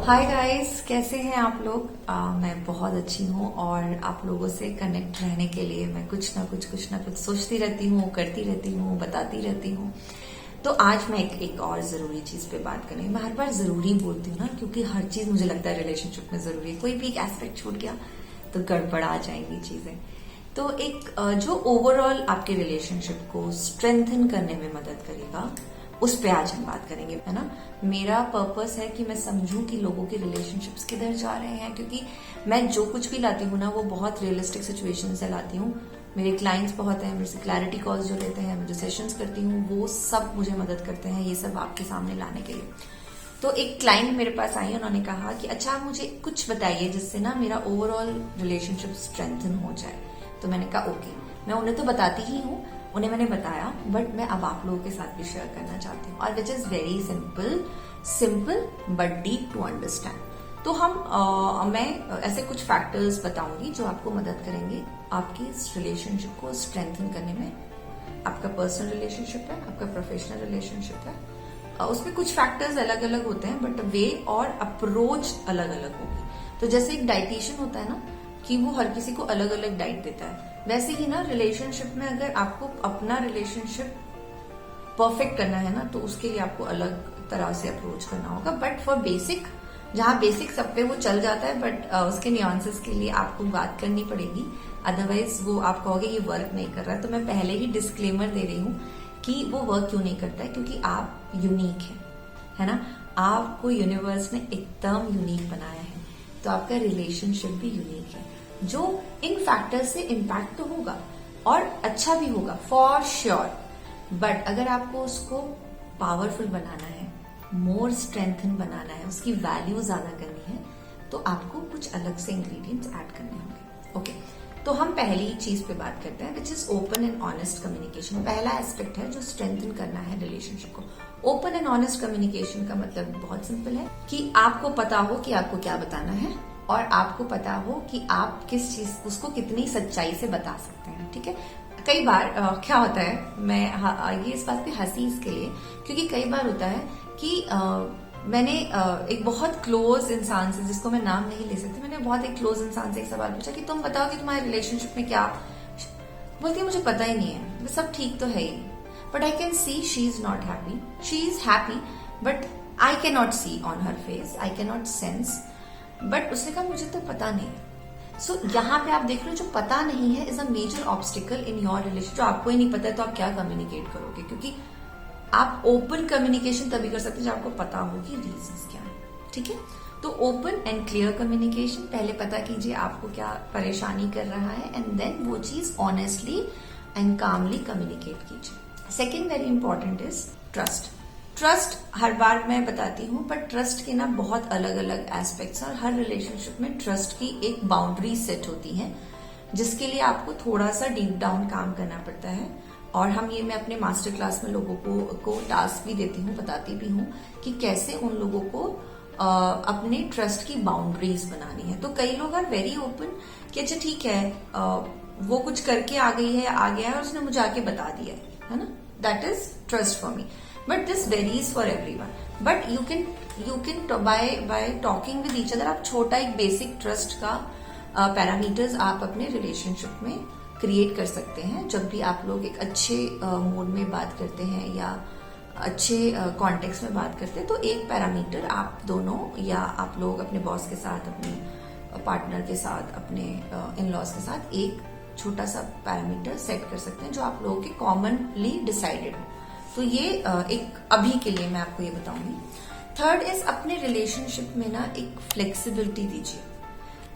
Hi guys, कैसे हैं आप लोग। मैं बहुत अच्छी हूँ और आप लोगों से कनेक्ट रहने के लिए मैं कुछ ना कुछ सोचती रहती हूँ, करती रहती हूँ, बताती रहती हूँ। तो आज मैं एक और जरूरी चीज पे बात करेंगे। मैं हर बार जरूरी बोलती हूँ ना, क्योंकि हर चीज मुझे लगता है रिलेशनशिप में जरूरी है। कोई भी एक एस्पेक्ट छूट गया तो गड़बड़ा जाएंगी चीजें। तो एक जो ओवरऑल आपके रिलेशनशिप को स्ट्रेंथन करने में मदद करेगा, उस पे आज हम बात करेंगे, है ना। मेरा पर्पस है कि मैं समझूं कि लोगों के रिलेशनशिप्स किधर जा रहे हैं, क्योंकि मैं जो कुछ भी लाती हूँ ना, वो बहुत रियलिस्टिक सिचुएशन से लाती हूँ। मेरे क्लाइंट्स बहुत हैं, मेरे से क्लैरिटी कॉल्स जो लेते हैं, मैं जो सेशंस करती हूँ, वो सब मुझे मदद करते हैं ये सब आपके सामने लाने के लिए। तो एक क्लाइंट मेरे पास आई, उन्होंने कहा कि अच्छा आप मुझे कुछ बताइए जिससे ना मेरा ओवरऑल रिलेशनशिप स्ट्रेंथन हो जाए। तो मैंने कहा ओके, मैं उन्हें तो बताती ही हूँ, उन्हें मैंने बताया, बट मैं अब आप लोगों के साथ भी शेयर करना चाहती हूँ, और which is very simple but deep to understand. तो मैं ऐसे कुछ फैक्टर्स बताऊंगी जो आपको मदद करेंगे आपकी इस रिलेशनशिप को स्ट्रेंथन करने में। आपका पर्सनल रिलेशनशिप है, आपका प्रोफेशनल रिलेशनशिप है, उसमें कुछ फैक्टर्स अलग अलग होते हैं, बट वे और अप्रोच अलग अलग होगी। तो जैसे एक डाइटिशियन होता है ना, कि वो हर किसी को अलग अलग डाइट देता है, वैसे ही ना रिलेशनशिप में अगर आपको अपना रिलेशनशिप परफेक्ट करना है ना, तो उसके लिए आपको अलग तरह से अप्रोच करना होगा। बट फॉर बेसिक, जहाँ बेसिक सब पे वो चल जाता है, बट उसके न्यूआंसेस के लिए आपको बात करनी पड़ेगी, अदरवाइज वो आप कहोगे ये वर्क नहीं कर रहा है। तो मैं पहले ही डिस्क्लेमर दे रही हूँ कि वो वर्क क्यों नहीं करता है, क्योंकि आप यूनिक है ना। आपको यूनिवर्स ने एकदम यूनिक बनाया है, तो आपका रिलेशनशिप भी यूनिक है, जो इन फैक्टर्स से इम्पैक्ट तो होगा और अच्छा भी होगा फॉर श्योर। बट अगर आपको उसको पावरफुल बनाना है, मोर स्ट्रेंथन बनाना है, उसकी वैल्यू ज्यादा करनी है, तो आपको कुछ अलग से इंग्रेडिएंट्स ऐड करने होंगे। ओके, तो हम पहली चीज पे बात करते हैं, which is open and honest communication. पहला एस्पेक्ट है जो स्ट्रेंथन करना है रिलेशनशिप को। ओपन एंड ऑनेस्ट कम्युनिकेशन का मतलब बहुत सिंपल है कि आपको पता हो कि आपको क्या बताना है, और आपको पता हो कि आप किस चीज उसको कितनी सच्चाई से बता सकते हैं। ठीक है, कई बार क्या होता है, मैं ये इस बात पे हंसी इसके लिए, क्योंकि कई बार होता है कि मैंने एक बहुत क्लोज इंसान से, जिसको मैं नाम नहीं ले सकती, मैंने बहुत एक क्लोज इंसान से एक सवाल पूछा कि तुम बताओ कि तुम्हारे रिलेशनशिप में क्या। बोलती है मुझे पता ही नहीं है, सब ठीक तो है ही, but I can see she is not happy, she is happy, but I can not see on her face, I can not sense. But उसने कहा मुझे तो पता नहीं है। सो यहाँ पे आप देख रहे हो, जो पता नहीं है is a major obstacle in your relation. जो आपको ही नहीं पता है तो आप क्या कम्युनिकेट करोगे, क्योंकि आप ओपन कम्युनिकेशन तभी कर सकते हैं जब आपको पता हो कि रीजंस क्या है। ठीक है, तो ओपन एंड क्लियर कम्युनिकेशन, पहले पता कीजिए आपको क्या परेशानी कर रहा है, एंड देन वो चीज ऑनेस्टली एंड कामली कम्युनिकेट कीजिए। Second very important is trust. Trust हर बार मैं बताती हूँ, बट ट्रस्ट के ना बहुत अलग अलग एस्पेक्ट्स हैं, और हर रिलेशनशिप में ट्रस्ट की एक बाउंड्री सेट होती है, जिसके लिए आपको थोड़ा सा डीप डाउन काम करना पड़ता है। और मैं अपने मास्टर क्लास में लोगों को टास्क भी देती हूँ, बताती भी हूँ कि कैसे उन लोगों को अपने ट्रस्ट की बाउंड्रीज बनानी है। तो कई लोग आर वेरी ओपन कि अच्छा ठीक है, वो कुछ करके आ गई है, आ गया है, और उसने मुझे आके बता दिया है ना, that is trust for me. But this varies for everyone. But you can buy talking with each other, आप छोटा एक बेसिक ट्रस्ट का पैरामीटर्स आप अपने रिलेशनशिप में क्रिएट कर सकते हैं। जब भी आप लोग एक अच्छे मूड में बात करते हैं या अच्छे कॉन्टेक्स्ट में बात करते हैं, तो एक पैरामीटर आप दोनों या आप लोग अपने बॉस के साथ, अपने पार्टनर के साथ, अपने इन लॉज के साथ एक छोटा सा पैरामीटर सेट कर सकते हैं, जो आप लोगों के कॉमनली डिसाइडेड हो। तो ये एक अभी के लिए मैं आपको ये बताऊंगी। थर्ड इज अपने रिलेशनशिप में ना एक फ्लेक्सिबिलिटी दीजिए।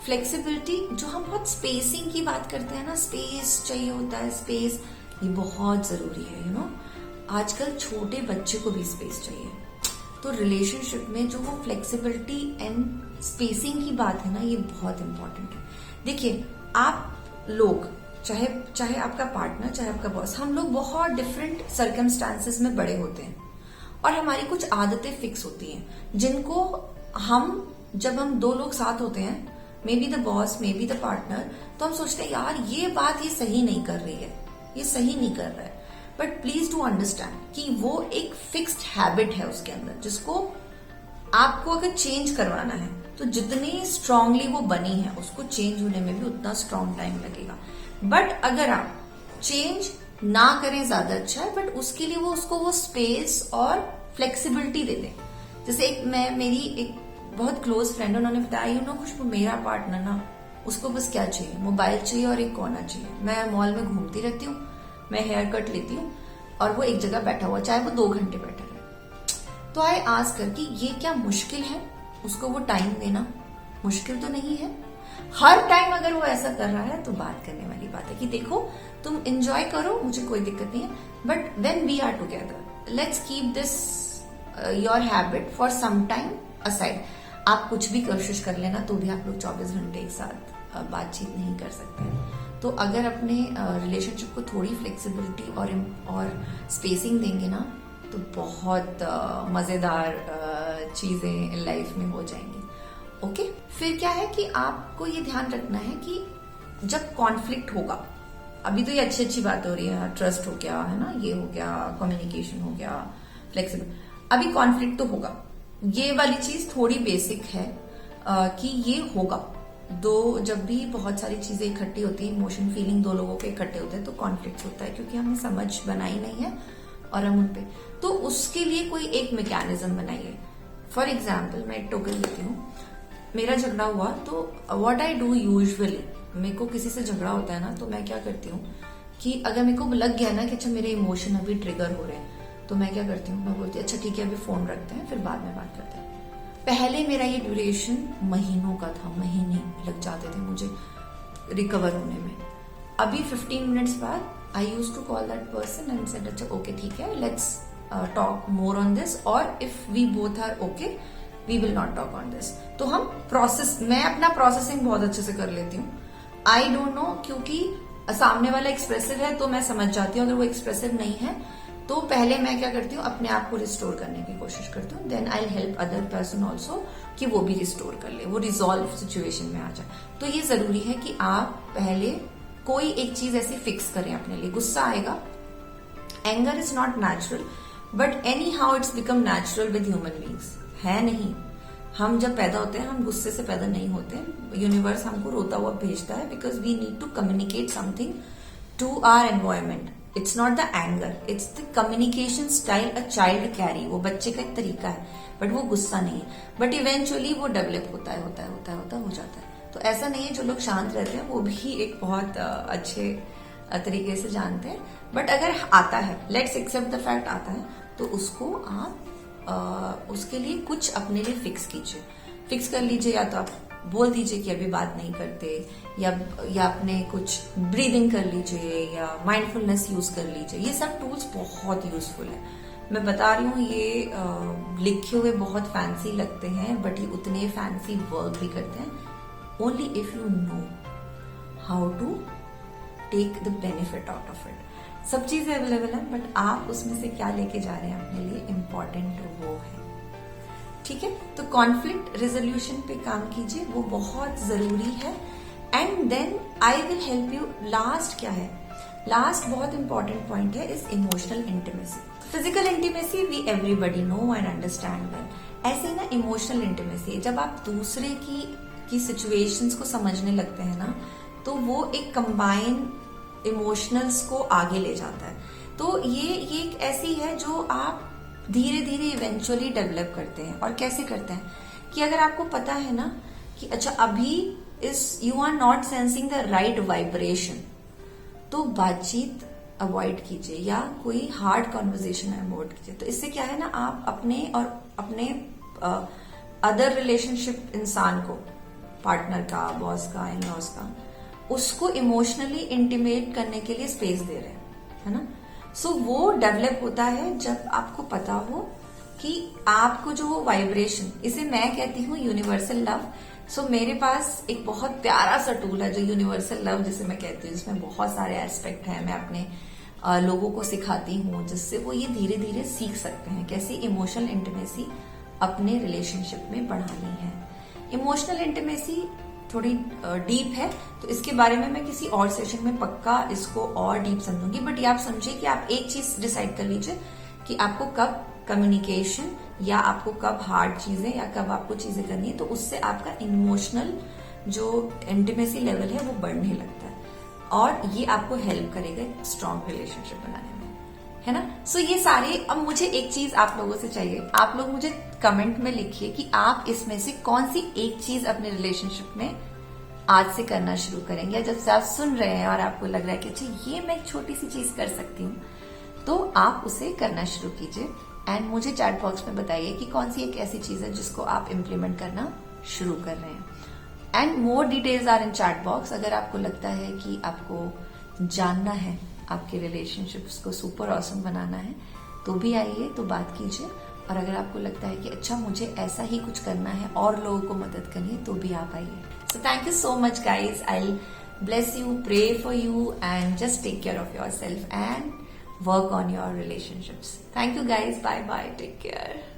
फ्लेक्सिबिलिटी, जो हम बहुत स्पेसिंग की बात करते हैं ना, स्पेस चाहिए होता है, स्पेस ये बहुत जरूरी है, यू नो। आजकल छोटे बच्चे को भी स्पेस चाहिए, तो रिलेशनशिप में जो वो फ्लेक्सिबिलिटी एंड स्पेसिंग की बात है ना, ये बहुत इंपॉर्टेंट है। देखिए, आप लोग चाहे आपका पार्टनर, चाहे आपका बॉस, हम लोग बहुत डिफरेंट सर्कमस्टांसेस में बड़े होते हैं, और हमारी कुछ आदतें फिक्स होती हैं, जिनको जब हम दो लोग साथ होते हैं, may be the boss, may be the partner, तो हम सोचते हैं यार ये बात ये सही नहीं कर रही है, ये सही नहीं कर रहा है। बट प्लीज डू अंडरस्टैंड कि वो एक फिक्स्ड हैबिट है उसके अंदर, जिसको आपको अगर चेंज करवाना है तो जितनी स्ट्रांगली वो बनी है उसको चेंज होने में भी उतना स्ट्रांग टाइम लगेगा। बट अगर आप चेंज ना करें ज्यादा अच्छा है, बट उसके लिए वो उसको वो स्पेस और फ्लेक्सिबिलिटी दे दें। जैसे मेरी एक बहुत क्लोज फ्रेंड, उन्होंने बताया खुशबू, मेरा पार्टनर ना, उसको बस क्या चाहिए, मोबाइल चाहिए और एक कोना चाहिए। मैं मॉल में घूमती रहती हूँ, मैं हेयर कट लेती हूँ और वो एक जगह बैठा हुआ, चाहे वो 2 घंटे बैठा रहे। तो आई आस्क कर कि ये क्या मुश्किल है उसको वो टाइम देना? मुश्किल तो नहीं है। हर टाइम अगर वो ऐसा कर रहा है तो बात करने वाली बात है कि देखो तुम एंजॉय करो, मुझे कोई दिक्कत नहीं है, but when we are together let's keep this your habit for some time aside. आप कुछ भी कोशिश कर लेना तो भी आप लोग 24 घंटे एक साथ बातचीत नहीं कर सकते। तो अगर अपने रिलेशनशिप को थोड़ी फ्लेक्सिबिलिटी और स्पेसिंग देंगे ना तो बहुत मजेदार चीजें लाइफ में हो जाएंगी। ओके, फिर क्या है कि आपको ये ध्यान रखना है कि जब कॉन्फ्लिक्ट होगा, अभी तो ये अच्छी अच्छी बात हो रही है, ट्रस्ट हो गया है ना, ये हो गया, कम्युनिकेशन हो गया, फ्लेक्सिबल, अभी कॉन्फ्लिक्ट तो होगा। ये वाली चीज थोड़ी बेसिक है कि ये होगा। जब भी बहुत सारी चीजें इकट्ठी होती है, इमोशन फीलिंग 2 लोगों के इकट्ठे होते हैं तो कॉन्फ्लिक्ट होता है, क्योंकि हमने समझ बनाई नहीं है और हम उनपे, तो उसके लिए कोई एक मैकेनिज्म बनाइए। फॉर एग्जाम्पल मैं एक टोकन देती हूँ, मेरा झगड़ा हुआ तो व्हाट आई डू यूजुअली, मेरे को किसी से झगड़ा होता है ना तो मैं क्या करती हूँ कि अगर मेरे को लग गया ना कि अच्छा मेरे इमोशन अभी ट्रिगर हो रहे हैं, तो मैं क्या करती हूँ, मैं बोलती हूँ अच्छा ठीक है अभी फोन रखते हैं, फिर बाद में बात करते हैं। पहले मेरा ये ड्यूरेशन महीनों का था, महीने लग जाते थे मुझे रिकवर होने में। अभी 15 मिनट्स बाद I use to call that person and said अच्छा ओके ठीक है, let's talk more on this, और if we both are okay we will not talk on this. तो हम मैं अपना प्रोसेसिंग बहुत अच्छे से कर लेती हूँ। आई डोंट नो, क्योंकि सामने वाला एक्सप्रेसिव है तो मैं समझ जाती हूँ, अगर वो एक्सप्रेसिव नहीं है तो पहले मैं क्या करती हूँ, अपने आप को रिस्टोर करने की कोशिश करती हूँ, then I help other person also कि वो भी रिस्टोर कर ले, वो रिजॉल्व सिचुएशन में आ जाए। तो ये जरूरी है कि आप पहले कोई एक चीज ऐसी फिक्स करें अपने लिए। गुस्सा आएगा, anger is not natural, but any how it's become natural with human beings, है नहीं। हम जब पैदा होते हैं हम गुस्से से पैदा नहीं होते, यूनिवर्स हमको रोता हुआ भेजता है, because we need to communicate something to our environment. It's not the anger, it's the communication style a child carry, वो बच्चे का एक तरीका है, बट वो गुस्सा नहीं है। बट इवेंचुअली वो डेवलप होता है हो जाता है। तो ऐसा नहीं है, जो लोग शांत रहते हैं वो भी एक बहुत अच्छे तरीके से जानते हैं। बट अगर आता है, लेट्स एक्सेप्ट द फैक्ट आता है, तो उसको आप उसके लिए कुछ अपने लिए फिक्स कर लीजिए। या तो आप बोल दीजिए कि अभी बात नहीं करते, या अपने कुछ ब्रीदिंग कर लीजिए, या माइंडफुलनेस यूज कर लीजिए। ये सब टूल्स बहुत यूजफुल है। मैं बता रही हूँ, ये लिखे हुए बहुत फैंसी लगते हैं, बट ये उतने फैंसी वर्क भी करते हैं only if you know how to take the benefit out of it. सब चीजें अवेलेबल है, बट आप उसमें से क्या लेके जा रहे हैं अपने लिए, इम्पोर्टेंट वो है। ठीक है, तो कॉन्फ्लिक्ट रेजोल्यूशन पे काम कीजिए, वो बहुत जरूरी है। And then I will help you. Last क्या है, लास्ट बहुत इंपॉर्टेंट पॉइंट है, is emotional intimacy. Physical intimacy we everybody know and understand well. ऐसे ही ना इमोशनल इंटीमेसी, जब आप दूसरे की सिचुएशंस को समझने लगते हैं ना, तो वो एक कंबाइन इमोशनल्स को आगे ले जाता है। तो ये एक ऐसी है जो आप धीरे धीरे इवेंचुअली डेवलप करते हैं। और कैसे करते हैं कि अगर आपको पता है ना कि अच्छा अभी you are not sensing the right vibration, तो बातचीत अवॉइड कीजिए या कोई हार्ड कॉन्वर्जेशन अवॉइड कीजिए। तो इससे क्या है ना, आप अपने अदर रिलेशनशिप इंसान को, पार्टनर का, बॉस का, इन लॉज का, उसको इमोशनली इंटीमेट करने के लिए स्पेस दे रहे हैं, है ना। सो वो डेवलप होता है जब आपको पता हो कि आपको जो वाइब्रेशन, इसे मैं कहती हूँ यूनिवर्सल लव। सो मेरे पास एक बहुत प्यारा सा टूल है जो यूनिवर्सल लव जिसे मैं कहती हूँ, जिसमें बहुत सारे एस्पेक्ट हैं। मैं अपने लोगों को सिखाती हूँ जिससे वो ये धीरे धीरे सीख सकते हैं कैसे इमोशनल इंटीमेसी अपने रिलेशनशिप में बढ़ानी है। इमोशनल इंटीमेसी थोड़ी डीप है, तो इसके बारे में मैं किसी और सेशन में पक्का इसको और डीप समझूंगी। बट ये आप समझिए कि आप एक चीज डिसाइड कर लीजिए कि आपको कब कम्युनिकेशन या आपको कब हार्ड चीजें या कब आपको चीजें करनी है, तो उससे आपका इमोशनल जो इंटीमेसी लेवल है वो बढ़ने लगता है और ये आपको हेल्प करेगा स्ट्रॉन्ग रिलेशनशिप बनाने में, है ना। सो ये सारे, अब मुझे एक चीज आप लोगों से चाहिए, आप लोग मुझे कमेंट में लिखिए कि आप इसमें से कौन सी एक चीज अपने रिलेशनशिप में आज से करना शुरू करेंगे, या जब से आप सुन रहे हैं और आपको लग रहा है कि अच्छा ये मैं एक छोटी सी चीज कर सकती हूँ, तो आप उसे करना शुरू कीजिए एंड मुझे चैट बॉक्स में बताइए कि कौन सी एक ऐसी चीज है जिसको आप इम्प्लीमेंट करना शुरू कर रहे हैं। And more details are in chat box. अगर आपको लगता है कि आपको जानना है, आपके रिलेशनशिप्स को सुपर ऑसम बनाना है, तो भी आइए, तो बात कीजिए। और अगर आपको लगता है कि अच्छा मुझे ऐसा ही कुछ करना है और लोगों को मदद करनी है, तो भी आप आइए। So thank you so much guys, I bless you, pray for you, and just take care of yourself and work on your relationships. Thank you guys. Bye bye. Take care.